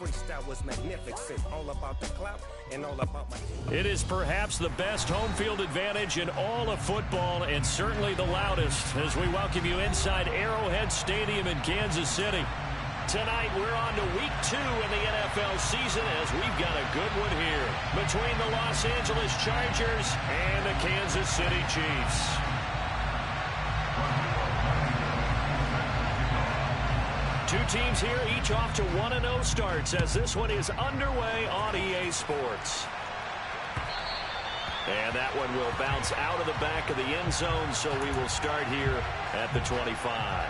freestyle was magnificent. All about the clout and all about my team. It is perhaps the best home field advantage in all of football, and certainly the loudest, as we welcome you inside Arrowhead Stadium in Kansas City. Tonight, we're on to week 2 in the NFL season, as we've got a good one here between the Los Angeles Chargers and the Kansas City Chiefs. Two teams here, each off to 1-0 starts, as this one is underway on EA Sports. And that one will bounce out of the back of the end zone, so we will start here at the 25.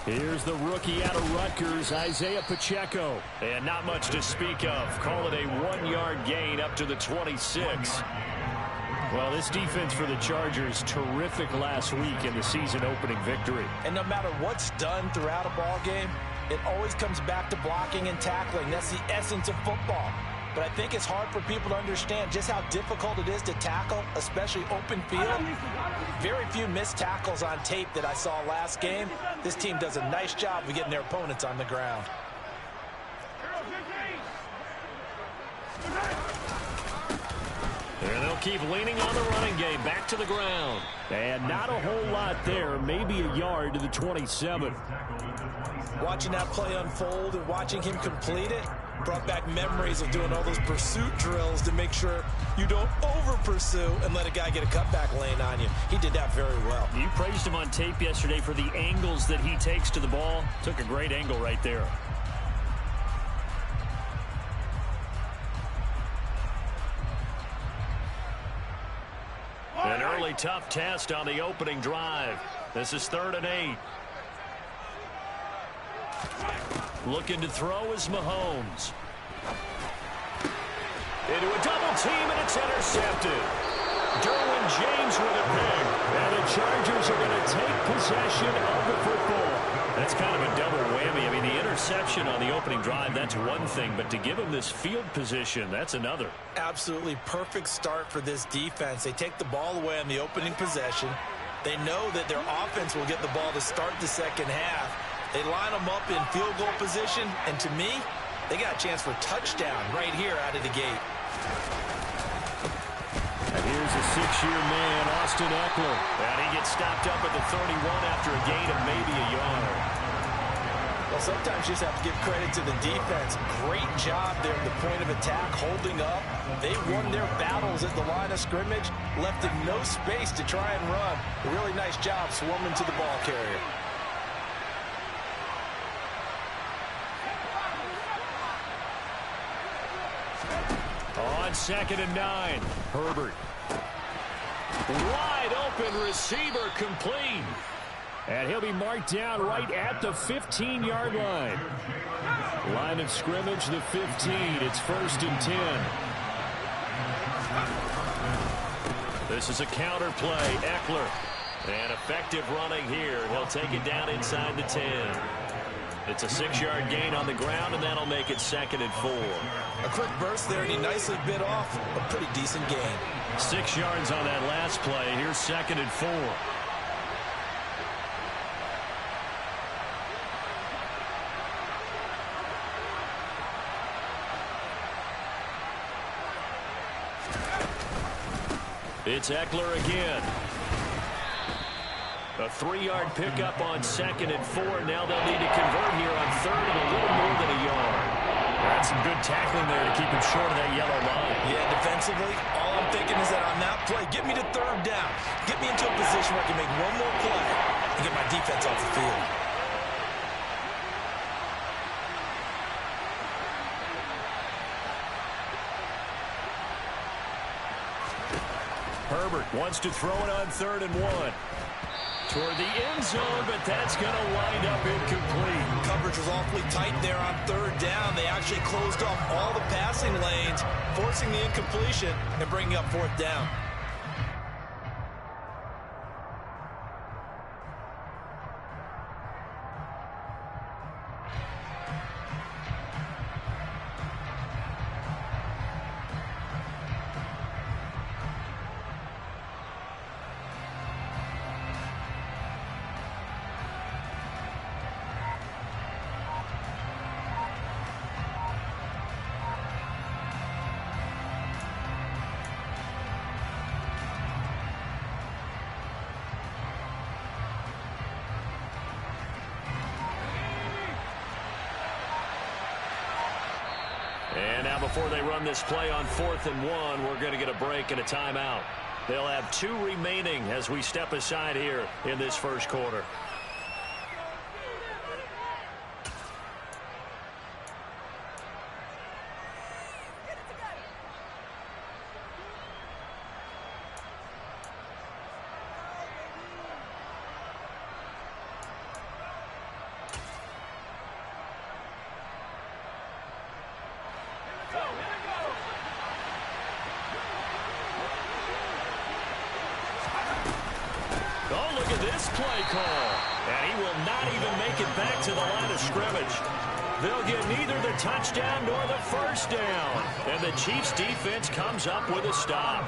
Here's the rookie out of Rutgers, Isaiah Pacheco. And not much to speak of. Call it a 1-yard gain up to the 26. Well, this defense for the Chargers, terrific last week in the season-opening victory. And no matter what's done throughout a ball game, it always comes back to blocking and tackling. That's the essence of football. But I think it's hard for people to understand just how difficult it is to tackle, especially open field. Very few missed tackles on tape that I saw last game. This team does a nice job of getting their opponents on the ground. And they'll keep leaning on the running game. Back to the ground. And not a whole lot there. Maybe a yard to the 27. Watching that play unfold and watching him complete it brought back memories of doing all those pursuit drills to make sure you don't over-pursue and let a guy get a cutback lane on you. He did that very well. You praised him on tape yesterday for the angles that he takes to the ball. Took a great angle right there. An early tough test on the opening drive. This is 3rd and 8. Looking to throw is Mahomes. Into a double team, and it's intercepted. Derwin James with a pick. And the Chargers are going to take possession of the football. That's kind of a double whammy. I mean, the interception on the opening drive, that's one thing. But to give them this field position, that's another. Absolutely perfect start for this defense. They take the ball away on the opening possession. They know that their offense will get the ball to start the second half. They line them up in field goal position, and to me, they got a chance for a touchdown right here out of the gate. And here's a 6-year man, Austin Eckler. And he gets stopped up at the 31 after a gain of maybe a yard. Well, sometimes you just have to give credit to the defense. Great job there at the point of attack, holding up. They won their battles at the line of scrimmage, left them no space to try and run. A really nice job swarming to the ball carrier. On 2nd and 9, Herbert. Wide open receiver, complete. And he'll be marked down right at the 15-yard line. Line of scrimmage, the 15. It's 1st and 10. This is a counter play. Eckler. And effective running here. He'll take it down inside the 10. It's a 6-yard gain on the ground, and that'll make it 2nd and 4. A quick burst there, and he nicely bit off a pretty decent gain. 6 yards on that last play. Here's 2nd and 4. It's Eckler again. A 3-yard pickup on 2nd and 4. Now they'll need to convert here on 3rd and a little more than a yard. That's some good tackling there to keep him short of that yellow line. Yeah, defensively, all I'm thinking is that on that play, get me to 3rd down. Get me into a position where I can make one more play and get my defense off the field. Herbert wants to throw it on 3rd and 1. Toward the end zone, but that's going to wind up incomplete. Coverage was awfully tight there on 3rd down. They actually closed off all the passing lanes, forcing the incompletion and bringing up 4th down. And now before they run this play on 4th and 1, we're going to get a break and a timeout. They'll have 2 remaining as we step aside here in this first quarter. Oh, look at this play call. And he will not even make it back to the line of scrimmage. They'll get neither the touchdown nor the first down. And the Chiefs defense comes up with a stop.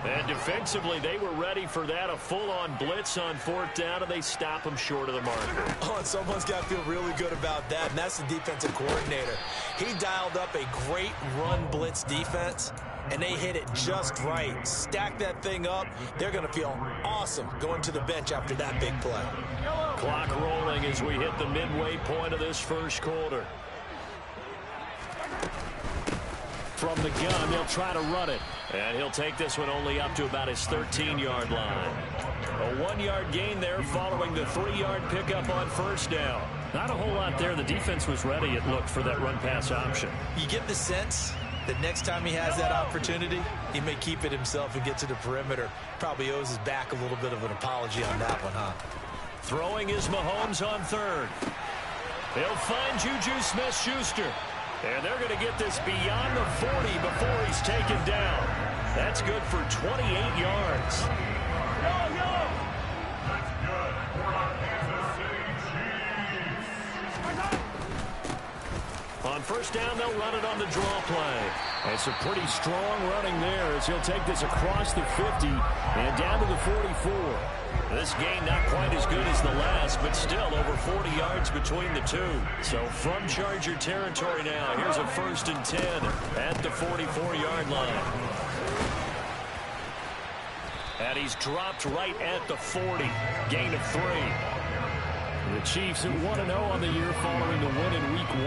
And defensively, they were ready for that, a full-on blitz on 4th down, and they stop them short of the marker. Oh, and someone's got to feel really good about that, and that's the defensive coordinator. He dialed up a great run blitz defense, and they hit it just right. Stack that thing up. They're going to feel awesome going to the bench after that big play. Clock rolling as we hit the midway point of this first quarter. From the gun, they'll try to run it. And he'll take this one only up to about his 13-yard line. A 1-yard gain there following the 3-yard pickup on first down. Not a whole lot there. The defense was ready, it looked, for that run-pass option. You get the sense that next time he has that opportunity, he may keep it himself and get to the perimeter. Probably owes his back a little bit of an apology on that one, huh? Throwing is Mahomes on 3rd. He'll find Juju Smith-Schuster. And they're going to get this beyond the 40 before he's taken down. That's good for 28 yards. On first down, they'll run it on the draw play. It's a pretty strong running there as he'll take this across the 50 and down to the 44. This gain not quite as good as the last, but still over 40 yards between the two. So from Charger territory now, here's a 1st and 10 at the 44-yard line. And he's dropped right at the 40. Gain of 3. The Chiefs at 1-0 on the year following the win in Week 1,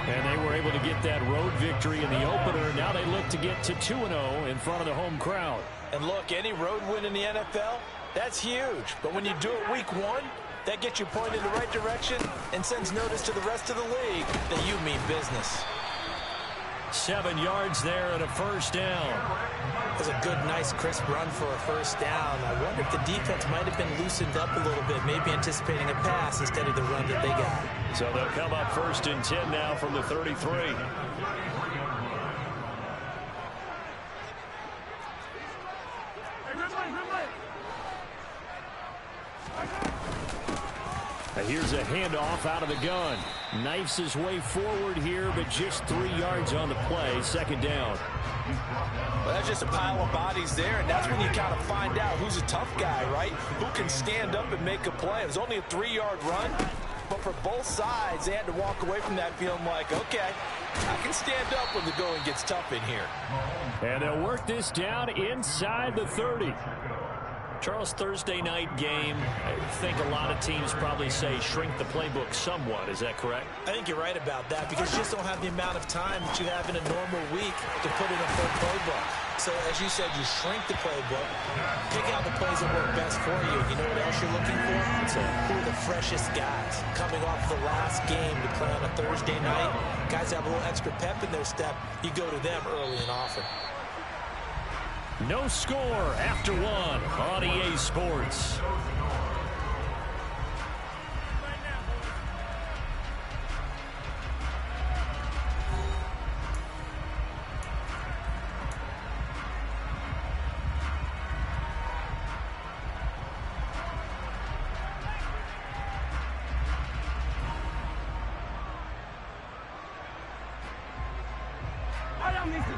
and they were able to get that road victory in the opener. Now they look to get to 2-0 in front of the home crowd. And look, any road win in the NFL, that's huge. But when you do it Week 1, that gets you pointed in the right direction and sends notice to the rest of the league that you mean business. 7 yards there and a first down. It was a good, nice, crisp run for a first down. I wonder if the defense might have been loosened up a little bit, maybe anticipating a pass instead of the run that they got. So they'll come up 1st and 10 now from the 33. Here's a handoff out of the gun. Knifes his way forward here, but just 3 yards on the play. 2nd down. Well, that's just a pile of bodies there, and that's when you kind of find out who's a tough guy, right? Who can stand up and make a play. It was only a 3-yard run, but for both sides, they had to walk away from that feeling like, okay, I can stand up when the going gets tough in here. And they'll work this down inside the 30. Charles, Thursday night game, I think a lot of teams probably say shrink the playbook somewhat. Is that correct? I think you're right about that because you just don't have the amount of time that you have in a normal week to put in a full playbook. So, as you said, you shrink the playbook, pick out the plays that work best for you. You know what else you're looking for? So, who are the freshest guys coming off the last game to play on a Thursday night? Guys have a little extra pep in their step. You go to them early and often. No score after 1 on EA Sports.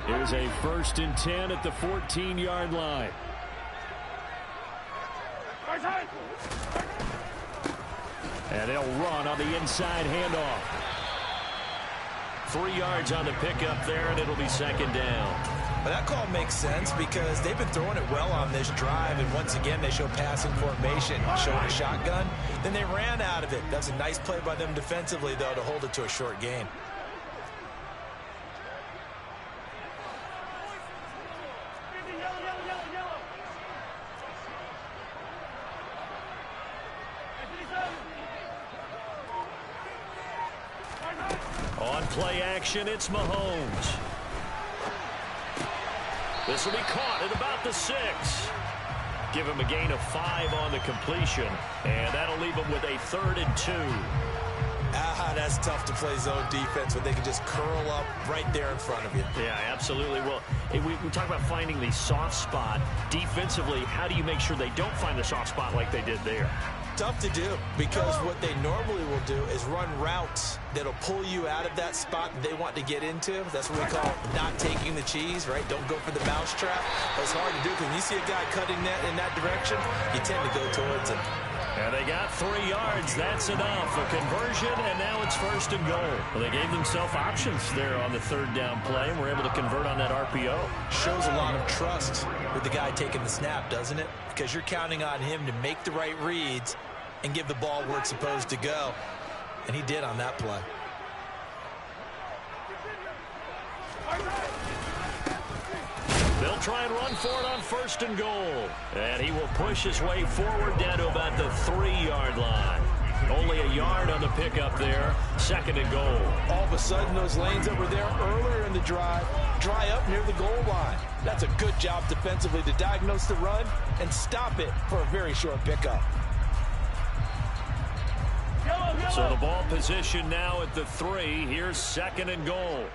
Here's a 1st and 10 at the 14-yard line. And they'll run on the inside handoff. 3 yards on the pickup there, and it'll be 2nd down. Well, that call makes sense because they've been throwing it well on this drive, and once again, they show passing formation, showing a shotgun. Then they ran out of it. That's a nice play by them defensively, though, to hold it to a short gain. play action. It's Mahomes. This will be caught at about the 6. Give him a gain of 5 on the completion, and that'll leave him with a 3rd and 2. That's tough to play zone defense when they can just curl up right there in front of you. Yeah, absolutely. Well, we talk about finding the soft spot. Defensively, how do you make sure they don't find the soft spot like they did there? Tough to do, because what they normally will do is run routes that'll pull you out of that spot that they want to get into. That's what we call not taking the cheese, right? Don't go for the mousetrap. It's hard to do because when you see a guy cutting that in that direction, you tend to go towards him. And they got 3 yards. That's enough. A conversion, and now it's 1st and goal. Well, they gave themselves options there on the 3rd down play, and were able to convert on that RPO. Shows a lot of trust with the guy taking the snap, doesn't it? Because you're counting on him to make the right reads and give the ball where it's supposed to go. And he did on that play. They'll try and run for it on 1st and goal. And he will push his way forward down to about the 3-yard line. Only a yard on the pickup there. 2nd and goal. All of a sudden, those lanes that were there earlier in the drive dry up near the goal line. That's a good job defensively to diagnose the run and stop it for a very short pickup. So the ball position now at the 3. Here's 2nd and goal.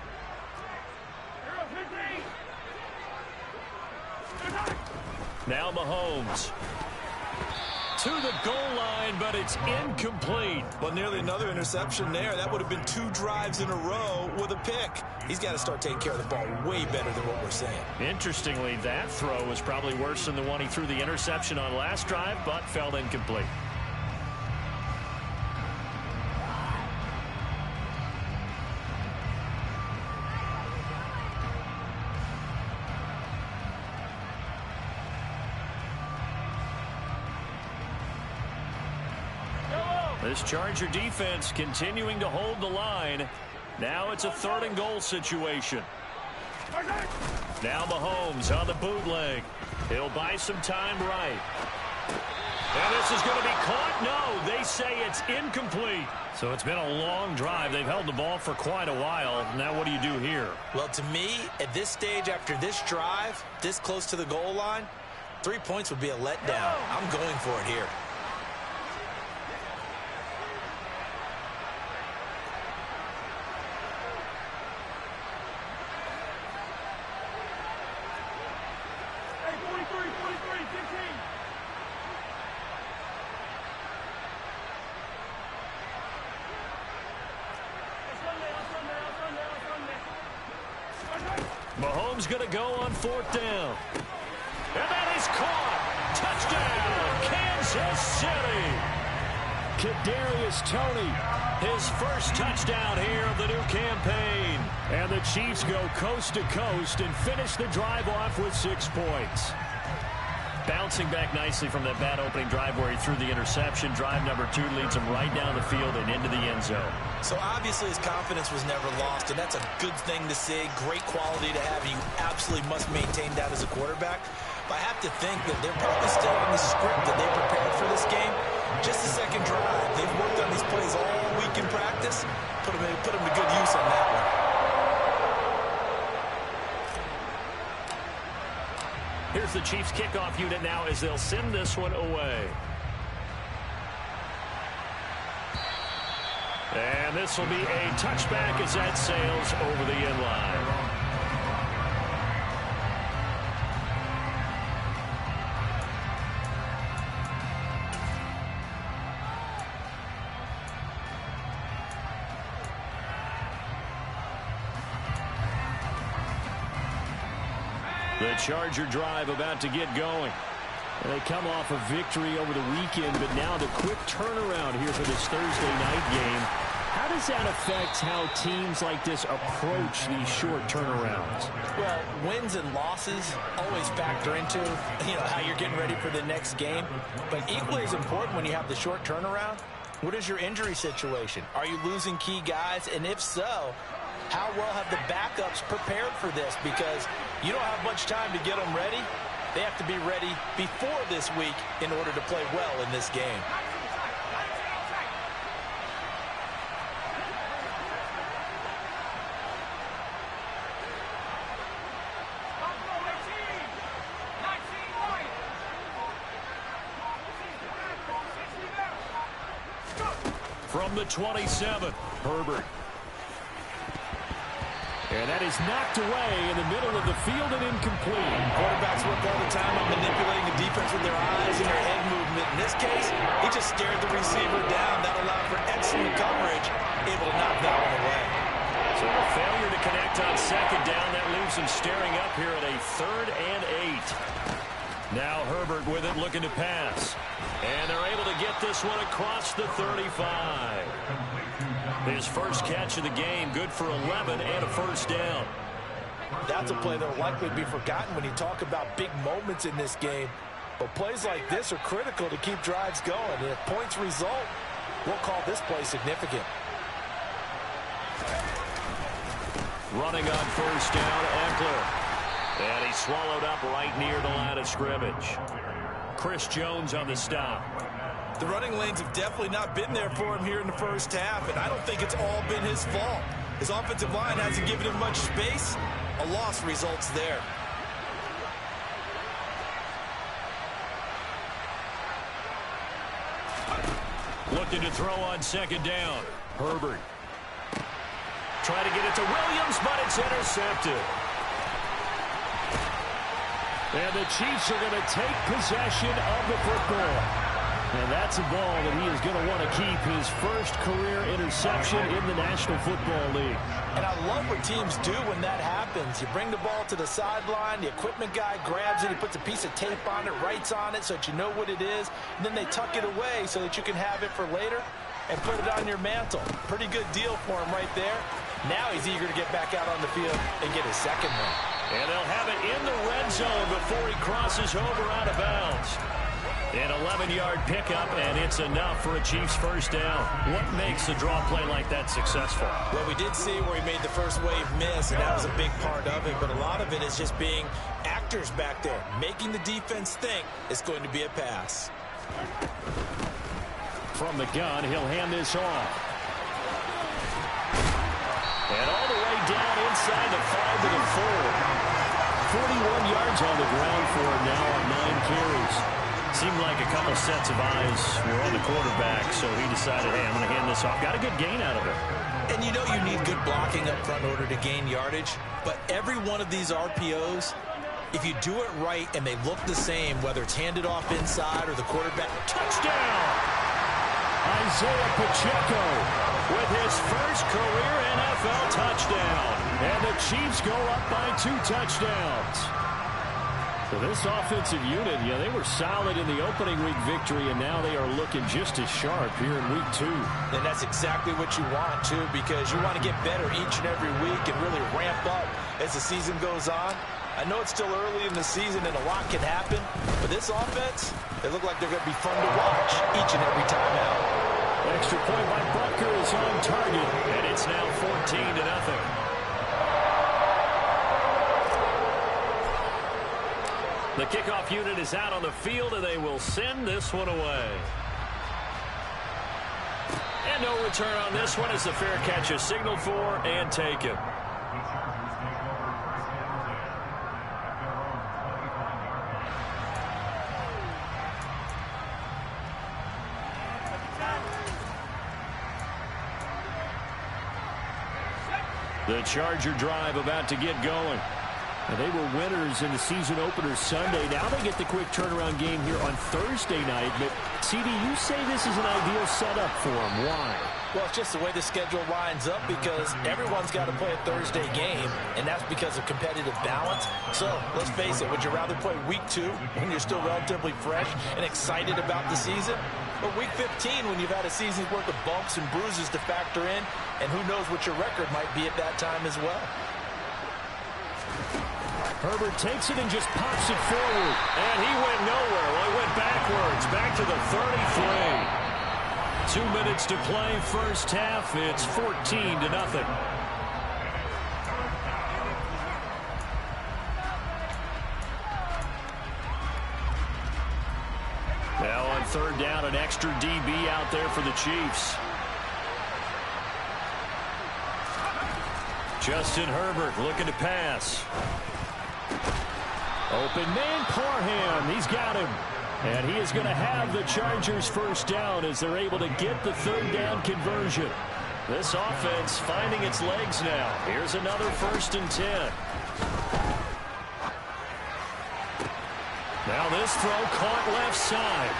Now Mahomes. To the goal line, but it's incomplete. Well, nearly another interception there. That would have been 2 drives in a row with a pick. He's got to start taking care of the ball way better than what we're saying. Interestingly, that throw was probably worse than the one he threw the interception on last drive, but fell incomplete. This Charger defense continuing to hold the line. Now it's a 3rd and goal situation. Now Mahomes on the bootleg. He'll buy some time right. And this is going to be caught. No, they say it's incomplete. So it's been a long drive. They've held the ball for quite a while. Now what do you do here? Well, to me, at this stage, after this drive, this close to the goal line, 3 points would be a letdown. I'm going for it here. Mahomes going to go on 4th down. And that is caught. Touchdown, Kansas City. Kadarius Toney, his first touchdown here of the new campaign. And the Chiefs go coast to coast and finish the drive off with 6 points. Bouncing back nicely from that bad opening drive where he threw the interception. Drive number 2 leads him right down the field and into the end zone. So obviously his confidence was never lost, and that's a good thing to see. Great quality to have. You absolutely must maintain that as a quarterback. But I have to think that they're probably still on the script that they prepared for this game. Just the 2nd drive. They've worked on these plays all week in practice. Put them to good use on that one. Here's the Chiefs kickoff unit now as they'll send this one away. And this will be a touchback as that sails over the end line. The Charger drive about to get going. They come off a victory over the weekend, but now the quick turnaround here for this Thursday night game. How does that affect how teams like this approach these short turnarounds? Well, wins and losses always factor into, how you're getting ready for the next game. But equally as important when you have the short turnaround, what is your injury situation? Are you losing key guys? And if so, how well have the backups prepared for this? Because you don't have much time to get them ready. They have to be ready before this week in order to play well in this game. From the 27, Herbert. And that is knocked away in the middle of the field and incomplete. Quarterbacks work all the time on manipulating the defense with their eyes and their head movement. In this case, he just stared the receiver down. That allowed for excellent coverage, able to knock that one away. So a failure to connect on second down. That leaves him staring up here at a 3rd and 8. Now Herbert with it, looking to pass. And they're able to get this one across the 35. His first catch of the game, good for 11 and a first down. That's a play that will likely be forgotten when you talk about big moments in this game. But plays like this are critical to keep drives going. And if points result, we'll call this play significant. Running on first down, Eckler. And he's swallowed up right near the line of scrimmage. Chris Jones on the stop. The running lanes have definitely not been there for him here in the first half, and I don't think it's all been his fault. His offensive line hasn't given him much space. A loss results there. Looking to throw on second down. Herbert. Trying to get it to Williams, but it's intercepted. And the Chiefs are going to take possession of the football. And that's a ball that he is going to want to keep, his first career interception in the National Football League. And I love what teams do when that happens. You bring the ball to the sideline, the equipment guy grabs it, he puts a piece of tape on it, writes on it so that you know what it is, and then they tuck it away so that you can have it for later and put it on your mantle. Pretty good deal for him right there. Now he's eager to get back out on the field and get his second one. And they'll have it in the red zone before he crosses over out of bounds. An 11-yard pickup, and it's enough for a Chiefs first down. What makes a draw play like that successful? Well, we did see where he made the first wave miss, and that was a big part of it. But a lot of it is just being actors back there, making the defense think it's going to be a pass. From the gun, he'll hand this off. And all the way down inside the 5 to the 4. 41 yards on the ground for him now on 9 carries. Seemed like a couple sets of eyes were on the quarterback, so he decided, hey, I'm going to hand this off. Got a good gain out of it. And you know you need good blocking up front in order to gain yardage, but every one of these RPOs, if you do it right and they look the same, whether it's handed off inside or the quarterback, touchdown! Isaiah Pacheco with his first career NFL touchdown. And the Chiefs go up by 2 touchdowns. So this offensive unit, yeah, they were solid in the opening week victory, and now they are looking just as sharp here in week 2. And that's exactly what you want, too, because you want to get better each and every week and really ramp up as the season goes on. I know it's still early in the season and a lot can happen, but this offense, they look like they're going to be fun to watch each and every time out. Extra point by Butker is on target, and it's now 14-0. The kickoff unit is out on the field, and they will send this one away. And no return on this one as the fair catch is signaled for and taken. The Charger drive about to get going. And they were winners in the season opener Sunday. Now they get the quick turnaround game here on Thursday night. But, CD, you say this is an ideal setup for them. Why? Well, it's just the way the schedule lines up because everyone's got to play a Thursday game, and that's because of competitive balance. So, let's face it, would you rather play week 2 when you're still relatively fresh and excited about the season? Or week 15 when you've had a season's worth of bumps and bruises to factor in, and who knows what your record might be at that time as well. Herbert takes it and just pops it forward. And he went nowhere. Well, he went backwards, back to the 33. 2 minutes to play first half. It's 14-0. Now on third down, an extra DB out there for the Chiefs. Justin Herbert looking to pass. Open man, Parham. He's got him. And he is going to have the Chargers first down as they're able to get the third down conversion. This offense finding its legs now. Here's another 1st and 10. Now this throw caught left side.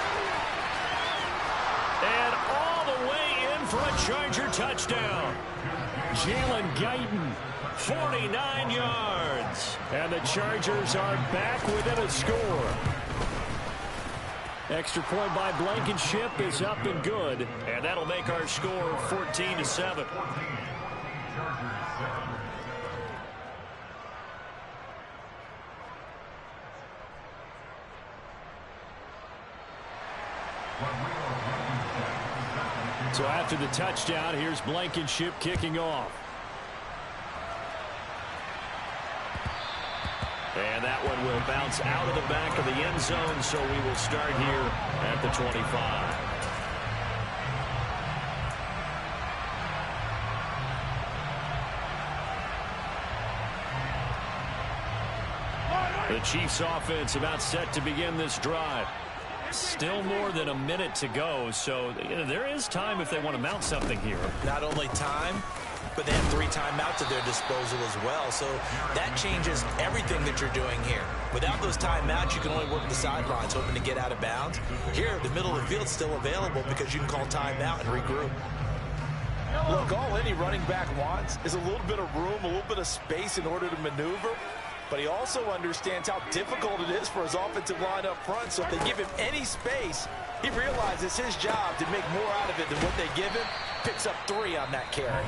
And all the way in for a Charger touchdown. Jalen Guyton, 49 yards. And the Chargers are back within a score. Extra point by Blankenship is up and good. And that'll make our score 14-7. So after the touchdown, here's Blankenship kicking off. And that one will bounce out of the back of the end zone, so we will start here at the 25. The Chiefs offense about set to begin this drive. Still more than a minute to go, so there is time if they want to mount something here. Not only time, but they have 3 timeouts at their disposal as well, so that changes everything that you're doing here. Without those timeouts, you can only work the sidelines, hoping to get out of bounds. Here, the middle of the field's still available because you can call timeout and regroup. Look, all any running back wants is a little bit of room, a little bit of space in order to maneuver. But he also understands how difficult it is for his offensive line up front. So if they give him any space, he realizes his job to make more out of it than what they give him. Picks up 3 on that carry.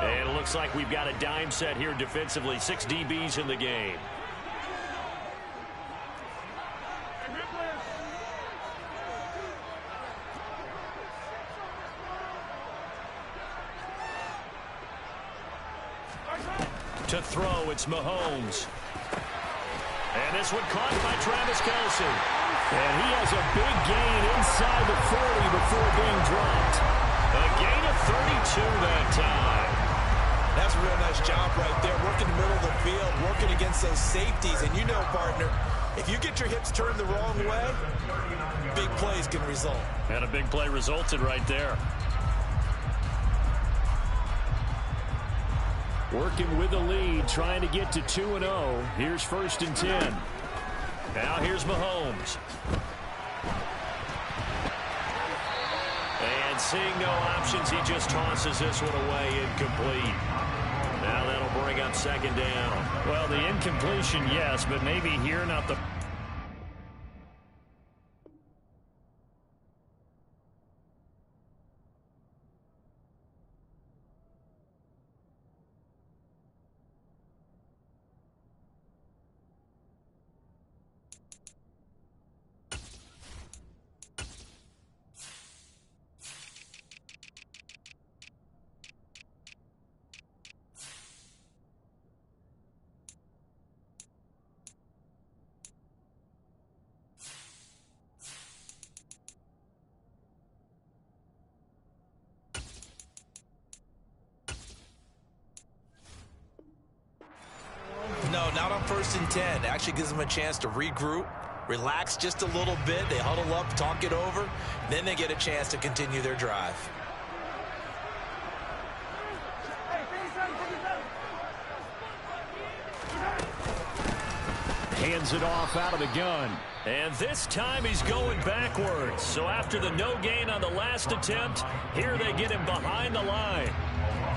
And it looks like we've got a dime set here defensively. 6 DBs in the game. To throw, it's Mahomes. And this one caught by Travis Kelce. And he has a big gain inside the 40 before being dropped. A gain of 32 that time. That's a real nice job right there, working the middle of the field, working against those safeties. And you know, partner, if you get your hips turned the wrong way, big plays can result. And a big play resulted right there. Working with the lead, trying to get to 2-0. Here's 1st and 10. Now here's Mahomes. And seeing no options, he just tosses this one away, incomplete. Now that'll bring up 2nd down. Well, the incompletion, yes, but maybe here not the... No, not on 1st and 10. It actually gives them a chance to regroup, relax just a little bit. They huddle up, talk it over. Then they get a chance to continue their drive. Hands it off out of the gun. And this time he's going backwards. So after the no gain on the last attempt, here they get him behind the line.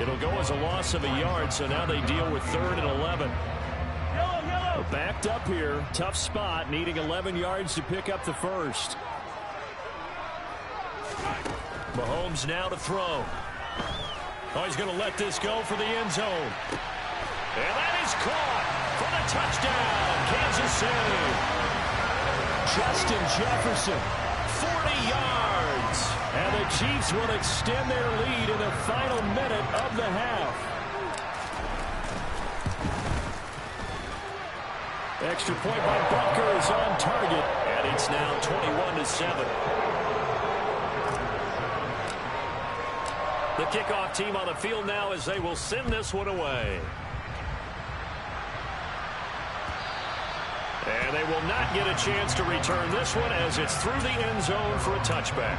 It'll go as a loss of a yard, so now they deal with 3rd and 11. Backed up here, tough spot, needing 11 yards to pick up the 1st. Mahomes now to throw. Oh, he's going to let this go for the end zone. And that is caught for the touchdown, Kansas City. Justin Jefferson, 40 yards. And the Chiefs will extend their lead in the final minute of the half. Extra point by Butker is on target, and it's now 21-7. The kickoff team on the field now as they will send this one away. And they will not get a chance to return this one as it's through the end zone for a touchback.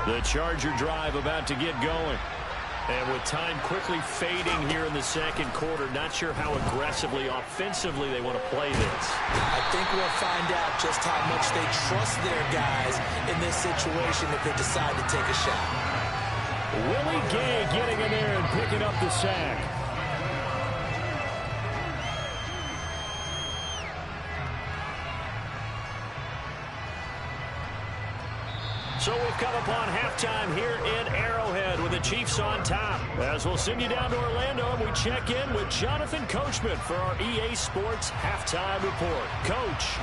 The Charger drive about to get going. And with time quickly fading here in the second quarter, not sure how aggressively, offensively they want to play this. I think we'll find out just how much they trust their guys in this situation if they decide to take a shot. Willie Gay getting in there and picking up the sack. So we've come upon halftime here in Arrowhead with the Chiefs on top. As we'll send you down to Orlando and we check in with Jonathan Coachman for our EA Sports Halftime Report. Coach.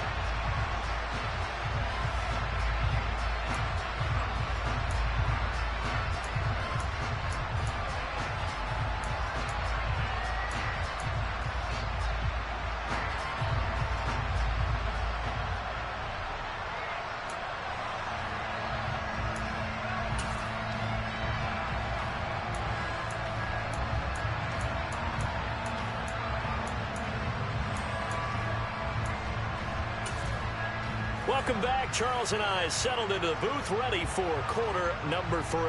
Welcome back. Charles and I settled into the booth, ready for quarter number 3.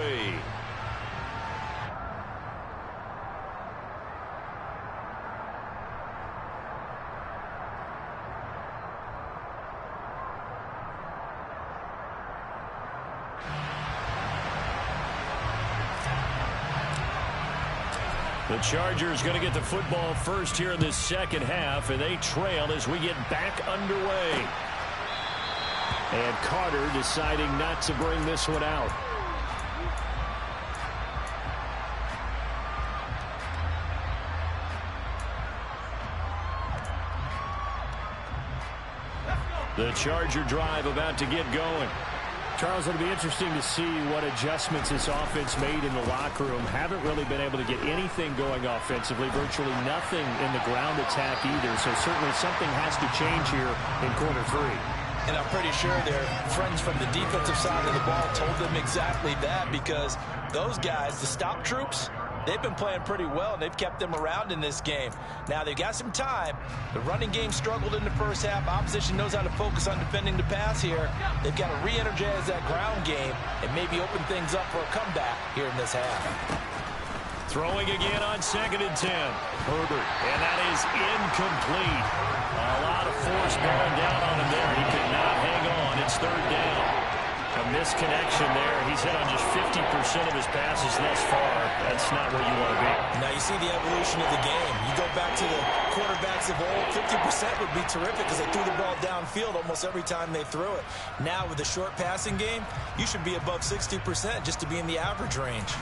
The Chargers going to get the football first here in this second half, and they trail as we get back underway. And Carter deciding not to bring this one out. The Charger drive about to get going. Charles, it'll be interesting to see what adjustments this offense made in the locker room. Haven't really been able to get anything going offensively, virtually nothing in the ground attack either. So certainly something has to change here in quarter 3. And I'm pretty sure their friends from the defensive side of the ball told them exactly that, because those guys, the stop troops, they've been playing pretty well, and they've kept them around in this game. Now, they've got some time. The running game struggled in the first half. Opposition knows how to focus on defending the pass here. They've got to re-energize that ground game and maybe open things up for a comeback here in this half. Throwing again on 2nd and 10. Herbert, and that is incomplete. A lot of force bearing down on him there. He could not hang on. It's 3rd down. A misconnection there. He's hit on just 50% of his passes thus far. That's not where you want to be. Now you see the evolution of the game. You go back to the quarterbacks of old, 50% would be terrific because they threw the ball downfield almost every time they threw it. Now with the short passing game, you should be above 60% just to be in the average range.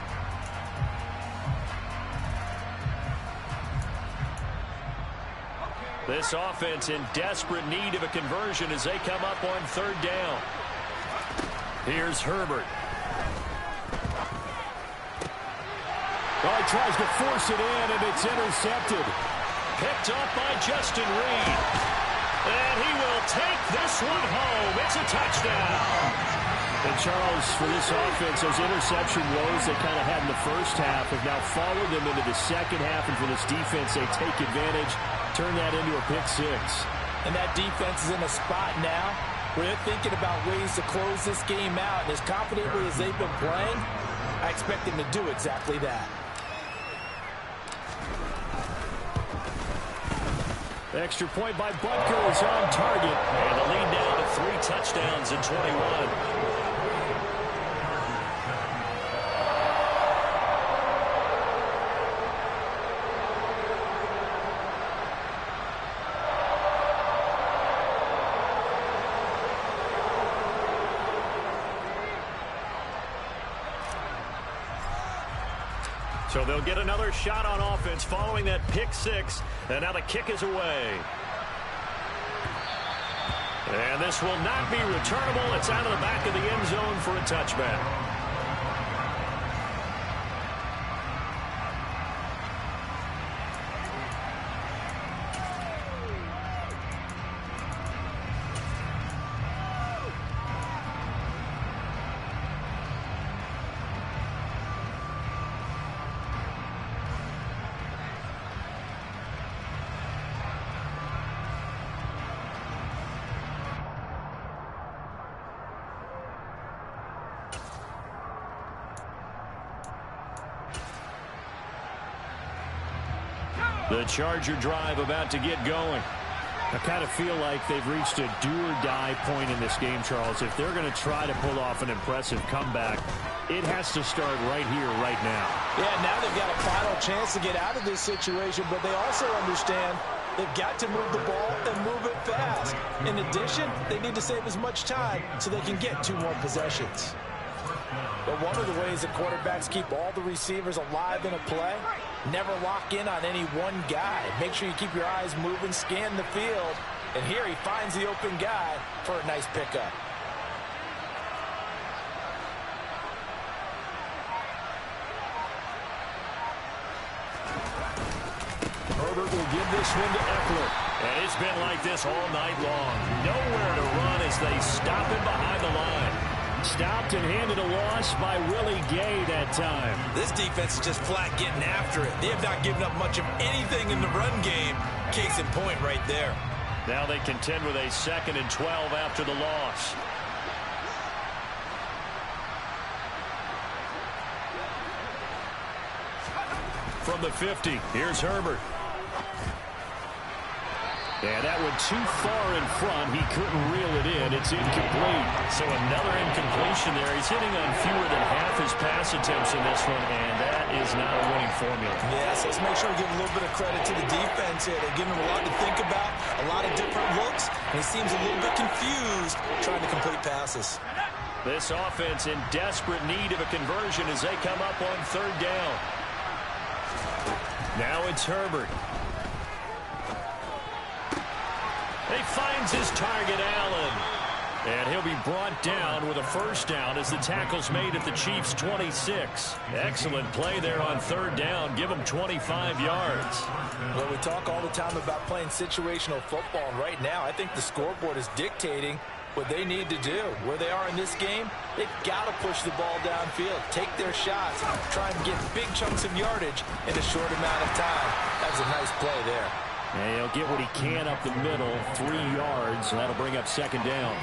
This offense in desperate need of a conversion as they come up on 3rd down. Here's Herbert. Oh, he tries to force it in, and it's intercepted. Picked up by Justin Reed. And he will take this one home. It's a touchdown. And Charles, for this offense, those interception woes they kind of had in the first half have now followed them into the second half. And for this defense, they take advantage, turn that into a pick 6. And that defense is in a spot now where they're thinking about ways to close this game out. And as confidently as they've been playing, I expect them to do exactly that. Extra point by Butker is on target. And the lead down to 3 touchdowns in 21. So they'll get another shot on offense following that pick six. And now the kick is away. And this will not be returnable. It's out of the back of the end zone for a touchback. The Charger drive about to get going. I kind of feel like they've reached a do-or-die point in this game, Charles. If they're going to try to pull off an impressive comeback, it has to start right here, right now. Yeah, now they've got a final chance to get out of this situation, but they also understand they've got to move the ball and move it fast. In addition, they need to save as much time so they can get 2 more possessions. But one of the ways that quarterbacks keep all the receivers alive in a play, never lock in on any one guy. Make sure you keep your eyes moving, scan the field, and here he finds the open guy for a nice pickup. Herbert will give this one to Eckler. And it's been like this all night long. Nowhere to run as they stop him behind the line. Stopped and handed a loss by Willie Gay that time. This defense is just flat getting after it. They have not given up much of anything in the run game. Case in point right there. Now they contend with a 2nd and 12 after the loss. From the 50, here's Herbert. Yeah, that one too far in front. He couldn't reel it in. It's incomplete. So another incompletion there. He's hitting on fewer than half his pass attempts in this one, and that is not a winning formula. Yes, let's make sure we give a little bit of credit to the defense here. They're giving him a lot to think about, a lot of different looks, and he seems a little bit confused trying to complete passes. This offense in desperate need of a conversion as they come up on 3rd down. Now it's Herbert. He finds his target, Allen. And he'll be brought down with a 1st down as the tackle's made at the Chiefs' 26. Excellent play there on 3rd down. Give them 25 yards. Well, we talk all the time about playing situational football. And right now, I think the scoreboard is dictating what they need to do. Where they are in this game, they've got to push the ball downfield, take their shots, try and get big chunks of yardage in a short amount of time. That was a nice play there. And he'll get what he can up the middle, 3 yards, and that'll bring up 2nd down.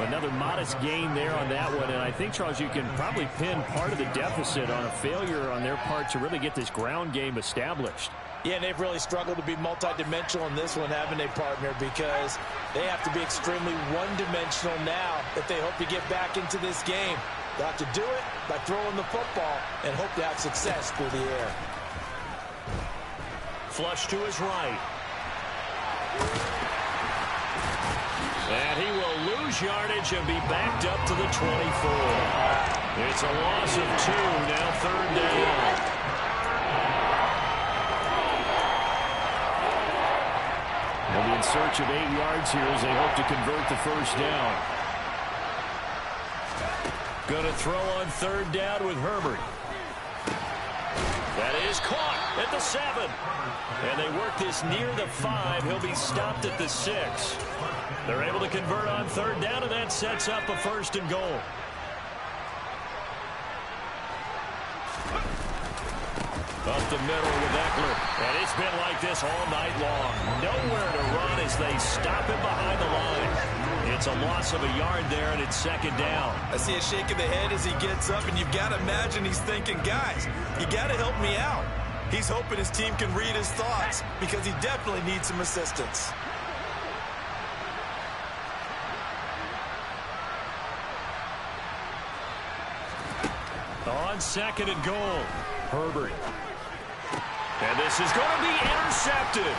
Another modest gain there on that one, and I think, Charles, you can probably pin part of the deficit on a failure on their part to really get this ground game established. Yeah, and they've really struggled to be multidimensional in this one, haven't they, partner? Because they have to be extremely one-dimensional now if they hope to get back into this game. They'll have to do it by throwing the football and hope to have success through the air. Flush to his right. And he will lose yardage and be backed up to the 24. It's a loss of 2, now 3rd down. They'll be in search of 8 yards here as they hope to convert the 1st down. Going to throw on 3rd down with Herbert. That is caught at the 7. And they work this near the 5. He'll be stopped at the 6. They're able to convert on 3rd down, and that sets up a 1st and goal. Up the middle with Eckler. And it's been like this all night long. Nowhere to run as they stop him behind the line. It's a loss of a yard there, and it's 2nd down. I see a shake of the head as he gets up, and you've got to imagine he's thinking, guys, you got to help me out. He's hoping his team can read his thoughts because he definitely needs some assistance. On 2nd and goal, Herbert. And this is going to be intercepted.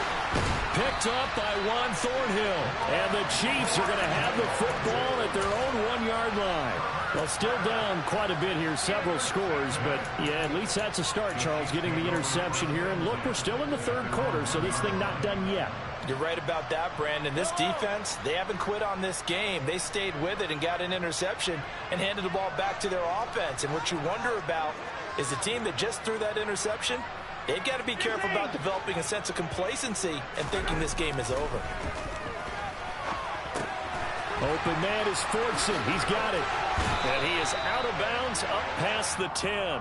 Picked up by Juan Thornhill. And the Chiefs are going to have the football at their own 1-yard line. Well, still down quite a bit here, several scores. But, yeah, at least that's a start, Charles, getting the interception here. And, look, we're still in the third quarter, so this thing not done yet. You're right about that, Brandon. This defense, they haven't quit on this game. They stayed with it and got an interception and handed the ball back to their offense. And what you wonder about is the team that just threw that interception, they've got to be careful about developing a sense of complacency and thinking this game is over. Open man is Fortson. He's got it. And he is out of bounds up past the 10.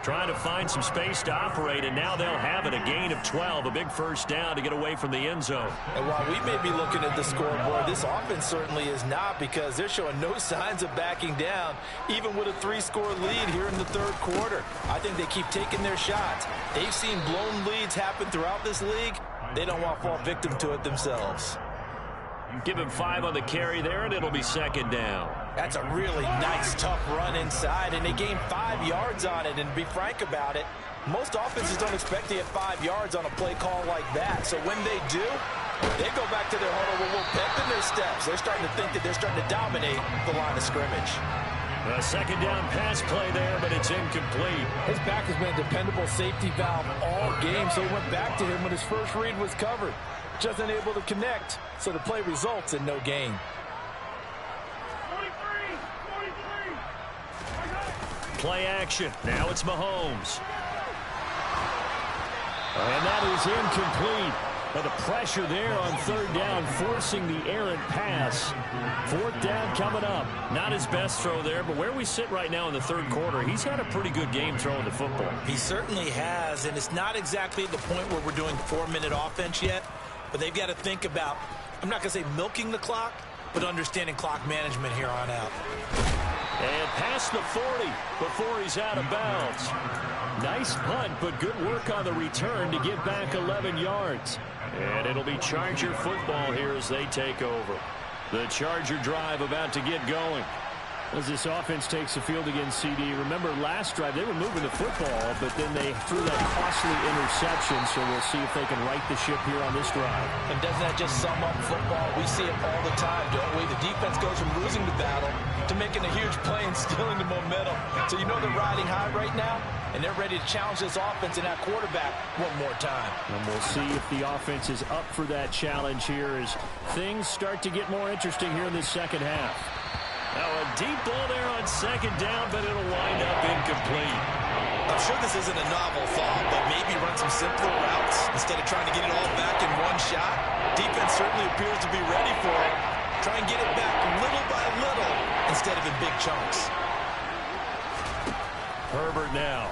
Trying to find some space to operate, and now they'll have it. A gain of 12, a big first down to get away from the end zone. And while we may be looking at the scoreboard, this offense certainly is not, because they're showing no signs of backing down, even with a 3-score lead here in the third quarter. I think they keep taking their shots. They've seen blown leads happen throughout this league. They don't want to fall victim to it themselves. Give him 5 on the carry there, and it'll be second down. That's a really nice, tough run inside, and they gained 5 yards on it. And to be frank about it, most offenses don't expect to get 5 yards on a play call like that. So when they do, they go back to their huddle with a little pep in their steps. They're starting to think that they're starting to dominate the line of scrimmage. A second down pass play there, but it's incomplete. His back has been a dependable safety valve all game, so he went back to him when his first read was covered. Just unable to connect, so the play results in no gain. Play action. Now it's Mahomes. And that is incomplete. But the pressure there on third down, forcing the errant pass. Fourth down coming up. Not his best throw there, but where we sit right now in the third quarter, he's had a pretty good game throwing the football. He certainly has, and it's not exactly at the point where we're doing 4-minute offense yet, but they've got to think about, I'm not going to say milking the clock, but understanding clock management here on out. And past the 40 before he's out of bounds. Nice punt, but good work on the return to get back 11 yards. And it'll be Charger football here as they take over. The Charger drive about to get going. As this offense takes the field against CD, remember last drive they were moving the football, but then they threw that costly interception, so we'll see if they can right the ship here on this drive. And doesn't that just sum up football? We see it all the time, don't we? The defense goes from losing the battle to making a huge play and stealing the momentum. So you know they're riding high right now, and they're ready to challenge this offense and that quarterback one more time. And we'll see if the offense is up for that challenge here as things start to get more interesting here in this second half. Now a deep ball there on second down, but it'll wind up incomplete. I'm sure this isn't a novel thought, but maybe run some simpler routes instead of trying to get it all back in one shot. Defense certainly appears to be ready for it. Try and get it back little by little instead of in big chunks. Herbert now.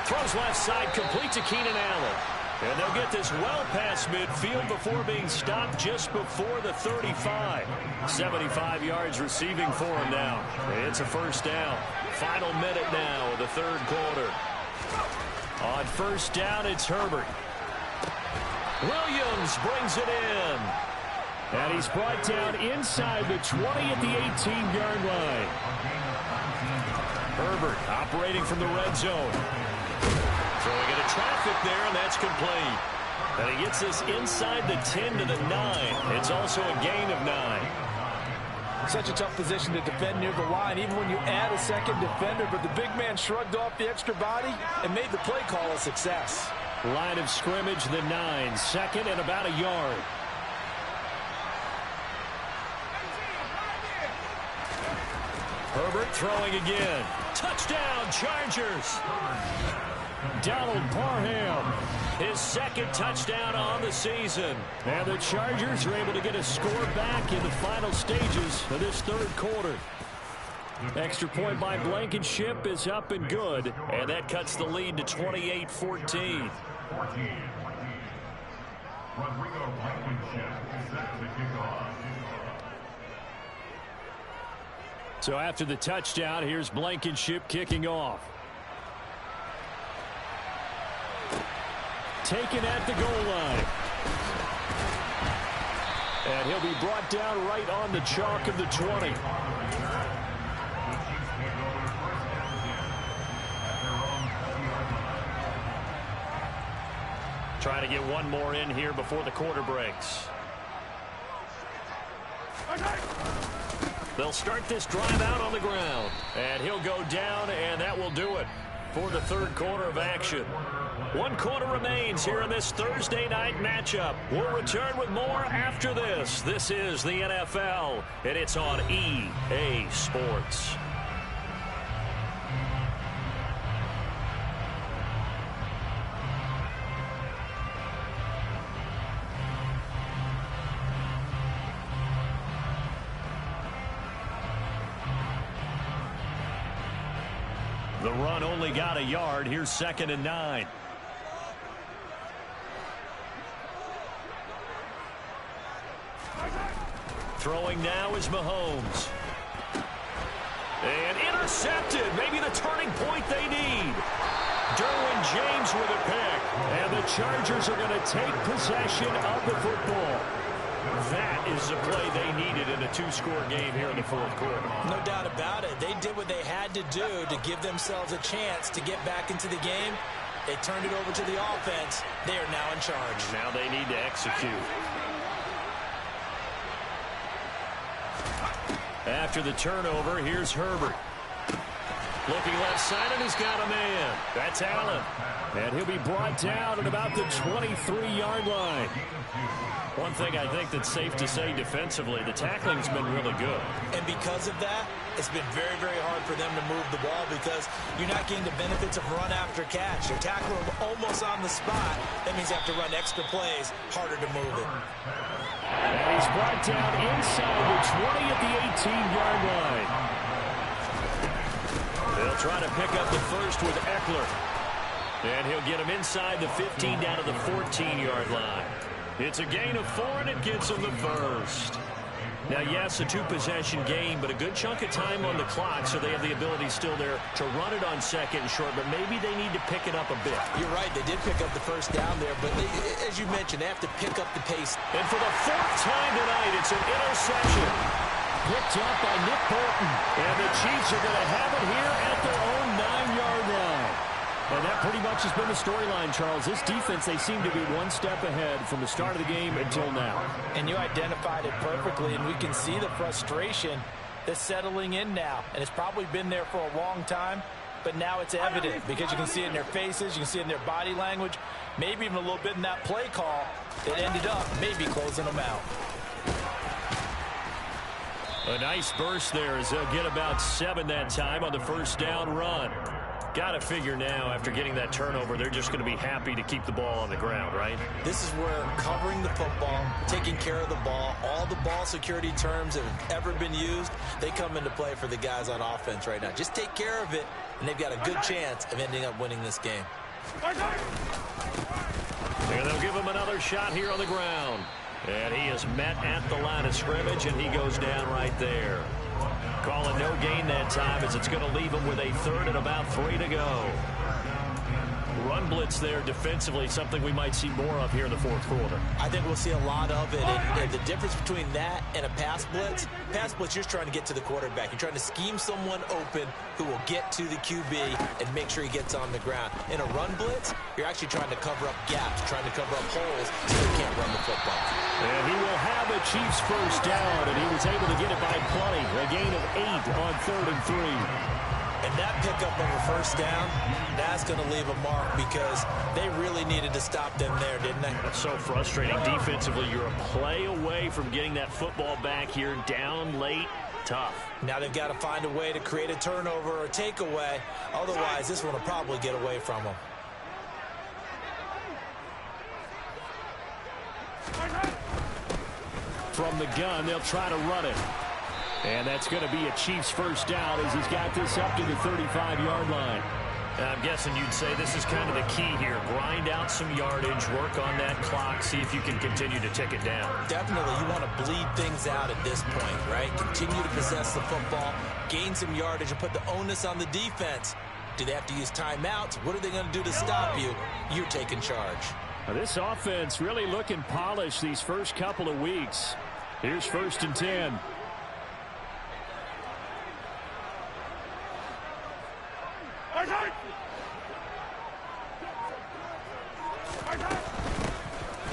Throws left side, complete to Keenan Allen. And they'll get this well past midfield before being stopped just before the 35. 75 yards receiving for him now. It's a first down. Final minute now of the third quarter. On first down, it's Herbert. Williams brings it in. And he's brought down inside the 20 at the 18-yard line. Herbert operating from the red zone. Throwing into traffic there, and that's complete. And he gets this inside the 10 to the 9. It's also a gain of 9. Such a tough position to defend near the line, even when you add a second defender. But the big man shrugged off the extra body and made the play call a success. Line of scrimmage, the 9. Second and about a yard. Herbert throwing again. Touchdown, Chargers. Donald Parham, his second touchdown on the season. And the Chargers are able to get a score back in the final stages of this third quarter. Extra point by Blankenship is up and good. And that cuts the lead to 28-14. So after the touchdown, here's Blankenship kicking off. Taken at the goal line. And he'll be brought down right on the chalk of the 20. Trying to get one more in here before the quarter breaks. They'll start this drive out on the ground. And he'll go down, and that will do it for the third quarter of action. 1 quarter remains here in this Thursday night matchup. We'll return with more after this. This is the NFL, and it's on EA Sports. The run only got a yard. Here's 2nd and 9. Throwing now is Mahomes. And intercepted. Maybe the turning point they need. Derwin James with a pick. And the Chargers are going to take possession of the football. That is the play they needed in a 2-score game here in the fourth quarter. No doubt about it. They did what they had to do to give themselves a chance to get back into the game. They turned it over to the offense. They are now in charge. Now they need to execute. After the turnover, here's Herbert. Looking left side, and he's got a man. That's Allen. And he'll be brought down at about the 23-yard line. One thing I think that's safe to say defensively, the tackling's been really good. And because of that, it's been very, very hard for them to move the ball because you're not getting the benefits of run after catch. They're tackling them almost on the spot. That means you have to run extra plays, harder to move it. And he's brought down inside the 20 at the 18-yard line. They'll try to pick up the first with Eckler. And he'll get him inside the 15 down to the 14-yard line. It's a gain of 4, and it gets him the first. Now, yes, a 2-possession game, but a good chunk of time on the clock, so they have the ability still there to run it on 2nd and short, but maybe they need to pick it up a bit. You're right. They did pick up the first down there, but they, as you mentioned, they have to pick up the pace. And for the 4th time tonight, it's an interception. Picked up by Nick Bolton. And the Chiefs are going to have it here at their own 9-yard line. And that pretty much has been the storyline, Charles. This defense, they seem to be one step ahead from the start of the game until now. And you identified it perfectly, and we can see the frustration that's settling in now. And it's probably been there for a long time, but now it's evident because you can see it in their faces, you can see it in their body language, maybe even a little bit in that play call that ended up maybe closing them out. A nice burst there as they'll get about 7 that time on the first down run. Got to figure now, after getting that turnover, they're just going to be happy to keep the ball on the ground, right? This is where covering the football, taking care of the ball, all the ball security terms that have ever been used, they come into play for the guys on offense right now. Just take care of it, and they've got a good chance of ending up winning this game. And they'll give him another shot here on the ground. And he is met at the line of scrimmage, and he goes down right there. Calling no gain that time as it's going to leave him with a 3rd and about 3 to go. Run blitz there defensively, something we might see more of here in the fourth quarter. I think we'll see a lot of it. And the difference between that and a pass blitz, you're just trying to get to the quarterback. You're trying to scheme someone open who will get to the QB and make sure he gets on the ground. In a run blitz, you're actually trying to cover up gaps, trying to cover up holes so they can't run the football. And he will have a Chiefs first down, and he was able to get it by plenty. A gain of 8 on 3rd and 3. And that pickup of a first down, that's going to leave a mark because they really needed to stop them there, didn't they? That's so frustrating. Defensively, you're a play away from getting that football back here, down late. Tough. Now they've got to find a way to create a turnover or a takeaway. Otherwise, this one will probably get away from them. From the gun, they'll try to run it. And that's going to be a Chiefs first down as he's got this up to the 35-yard line. I'm guessing you'd say this is kind of the key here. Grind out some yardage, work on that clock, see if you can continue to tick it down. Definitely, you want to bleed things out at this point, right? Continue to possess the football, gain some yardage, and put the onus on the defense. Do they have to use timeouts? What are they going to do to stop you? You're taking charge. Now, this offense really looking polished these first couple of weeks. Here's 1st and 10.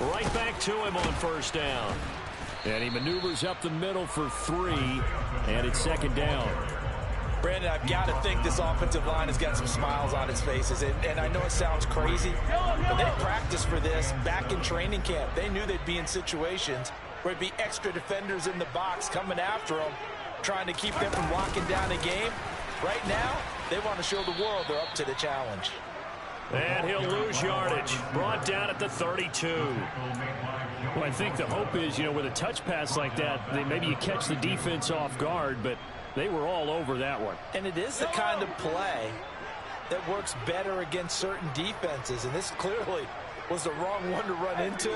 Right back to him on first down. And he maneuvers up the middle for 3, and it's second down. Brandon, I've got to think this offensive line has got some smiles on its faces. And I know it sounds crazy, but they practiced for this back in training camp. They knew they'd be in situations where there'd be extra defenders in the box coming after them, trying to keep them from locking down a game. Right now, they want to show the world they're up to the challenge. And he'll lose yardage. Brought down at the 32. Well, I think the hope is, with a touch pass like that, maybe you catch the defense off guard, but they were all over that one. And it is the kind of play that works better against certain defenses, and this clearly was the wrong one to run into.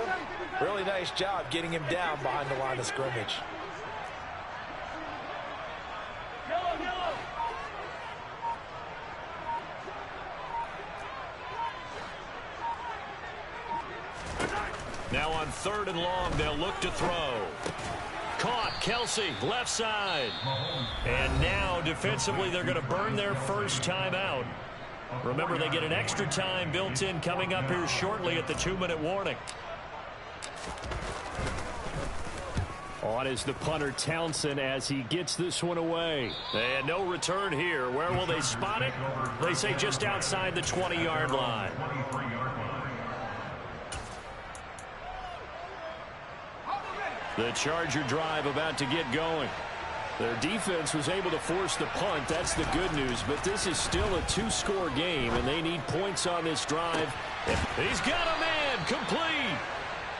Really nice job getting him down behind the line of scrimmage. Now on 3rd and long, they'll look to throw. Caught, Kelsey, left side. And now, defensively, they're going to burn their first timeout. Remember, they get an extra time built in coming up here shortly at the 2-minute warning. On is the punter, Townsend, as he gets this one away. And no return here. Where will they spot it? They say just outside the 20-yard line. The Charger drive about to get going. Their defense was able to force the punt. That's the good news. But this is still a 2-score game, and they need points on this drive. He's got a man complete.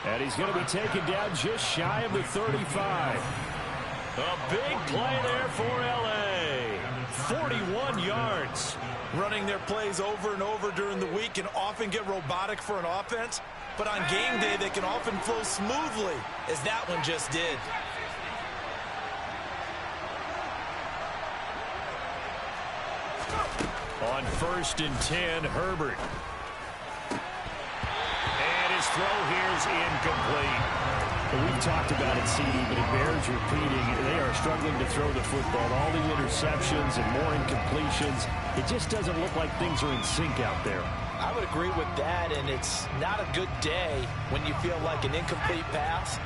And he's going to be taken down just shy of the 35. A big play there for L.A. 41 yards. Running their plays over and over during the week can often get robotic for an offense, but on game day they can often flow smoothly, as that one just did. On 1st and 10, Herbert. And his throw here is incomplete. Well, we've talked about it, CD, but it bears repeating. They are struggling to throw the football. All the interceptions and more incompletions. It just doesn't look like things are in sync out there. I would agree with that, and it's not a good day when you feel like an incomplete pass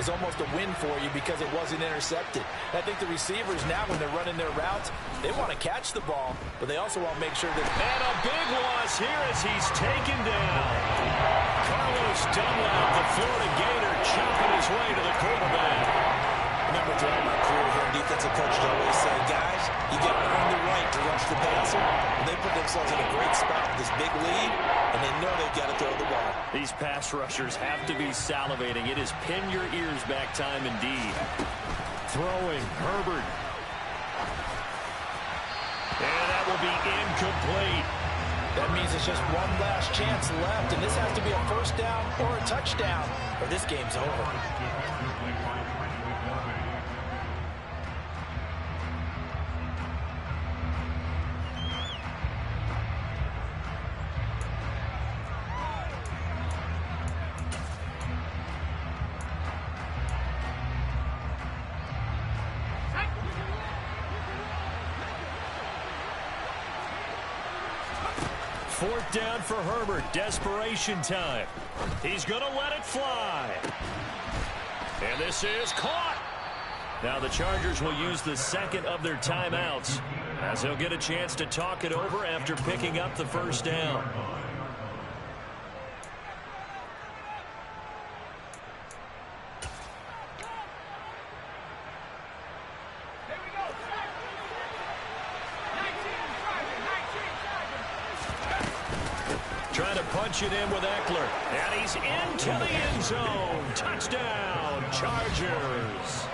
is almost a win for you because it wasn't intercepted. I think the receivers now, when they're running their routes, they want to catch the ball, but they also want to make sure that... And a big loss here as he's taken down. Carlos Dunlap, the Florida Gator, chopping his way to the quarterback. Remember, throughout my career here, defensive coaches always say, guys, you got to earn the right to rush the passer. And they put themselves in a great spot with this big lead, and they know they've got to throw the ball. These pass rushers have to be salivating. It is pin your ears back time indeed. Throwing, Herbert. And that will be incomplete. That means it's just one last chance left, and this has to be a first down or a touchdown, or this game's over. Fourth down for Herbert. Desperation time. He's going to let it fly. And this is caught. Now the Chargers will use the second of their timeouts as they'll get a chance to talk it over after picking up the first down. Trying to punch it in with Eckler. And he's into the end zone. Touchdown, Chargers.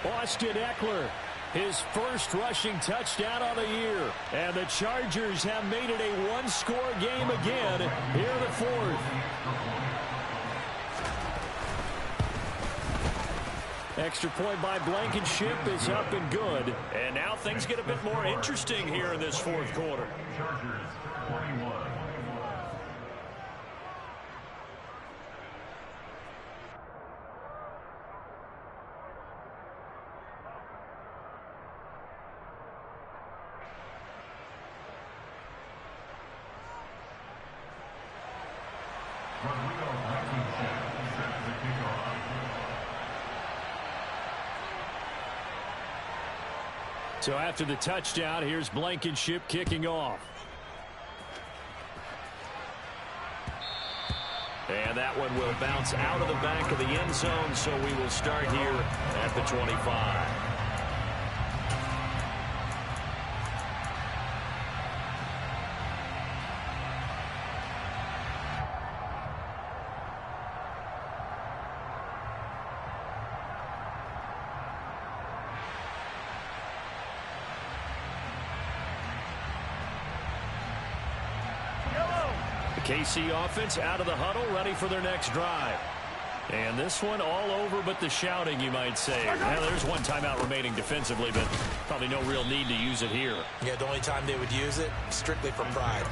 Austin Eckler, his first rushing touchdown of the year. And the Chargers have made it a one-score game again here in the fourth. Extra point by Blankenship is up and good. And now things get a bit more interesting here in this fourth quarter. Chargers 41. Rodrigo 19 seconds. So after the touchdown, here's Blankenship kicking off. And that one will bounce out of the back of the end zone, so we will start here at the 25. KC offense out of the huddle, ready for their next drive. And this one all over but the shouting, you might say. Now, there's one timeout remaining defensively, but probably no real need to use it here. Yeah, the only time they would use it, strictly for pride.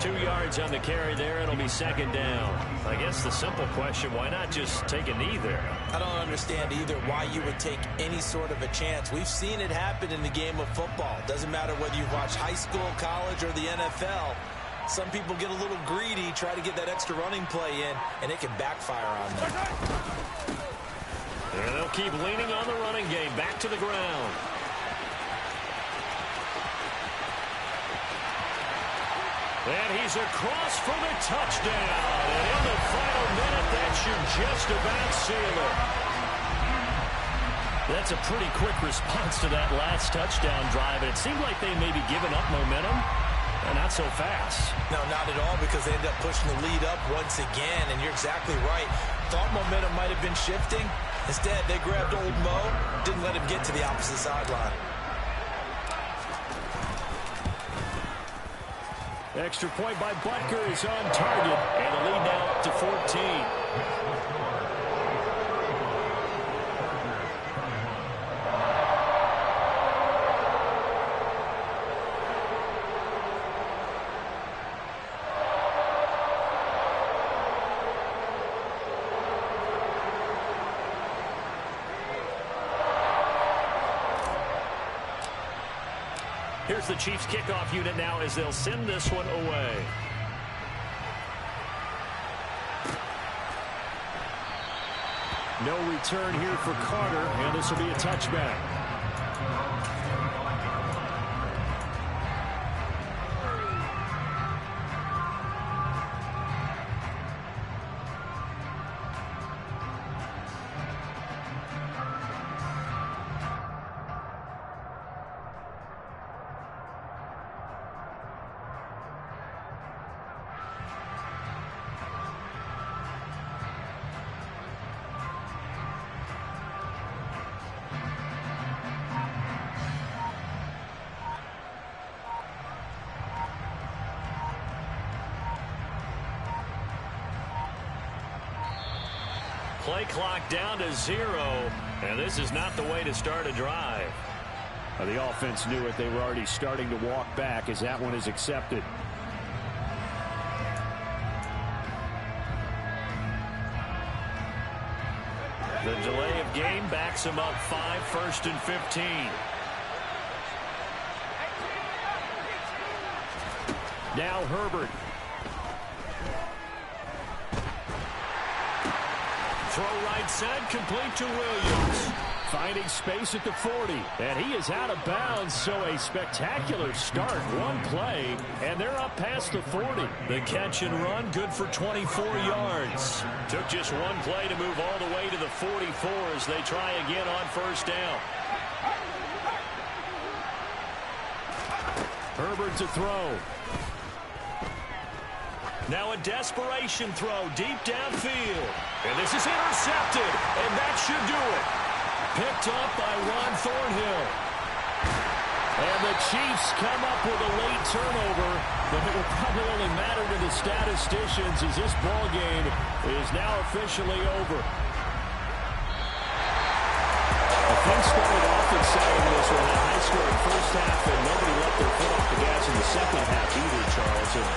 2 yards on the carry there. It'll be second down. I guess the simple question, why not just take a knee there? I don't understand either why you would take any sort of a chance. We've seen it happen in the game of football. Doesn't matter whether you've watched high school, college, or the NFL. Some people get a little greedy, try to get that extra running play in, and it can backfire on them. And they'll keep leaning on the running game. Back to the ground. And he's across for the touchdown. And in the final minute, that should just about seal it. That's a pretty quick response to that last touchdown drive. And it seemed like they may be giving up momentum. Not so fast. No, not at all, because they ended up pushing the lead up once again, and you're exactly right. Thought momentum might have been shifting. Instead, they grabbed old Mo, didn't let him get to the opposite sideline. Extra point by Butker is on target, and the lead now up to 14. Here's the Chiefs kickoff unit now as they'll send this one away. No return here for Carter, and this will be a touchback. Play clock down to 0, and this is not the way to start a drive. The offense knew it. They were already starting to walk back as that one is accepted. The delay of game backs them up 5, 1st and 15. Now Herbert. Throw right side, complete to Williams. Finding space at the 40. And he is out of bounds, so a spectacular start. One play, and they're up past the 40. The catch and run, good for 24 yards. Took just one play to move all the way to the 44 as they try again on first down. Herbert to throw. Now a desperation throw deep downfield. And this is intercepted, and that should do it. Picked up by Ron Thornhill. And the Chiefs come up with a late turnover, but it will probably only matter to the statisticians as this ball game is now officially over. Things started off exciting this one. A high-scoring first half, and nobody let their foot off the gas in the second half either, Charles. And,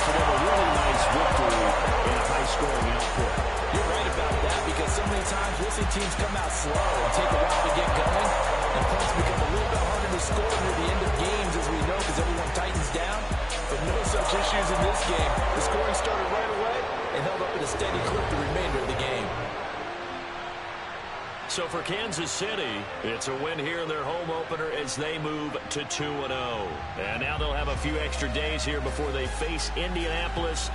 for them, a really nice victory in a high-scoring output. You're right about that, because so many times we'll see teams come out slow and take a while to get going, and points become a little bit harder to score near the end of games, as we know, because everyone tightens down. But no such issues in this game. The scoring started right away and held up at a steady clip the remainder of the game. So for Kansas City, it's a win here in their home opener as they move to 2-0. And now they'll have a few extra days here before they face Indianapolis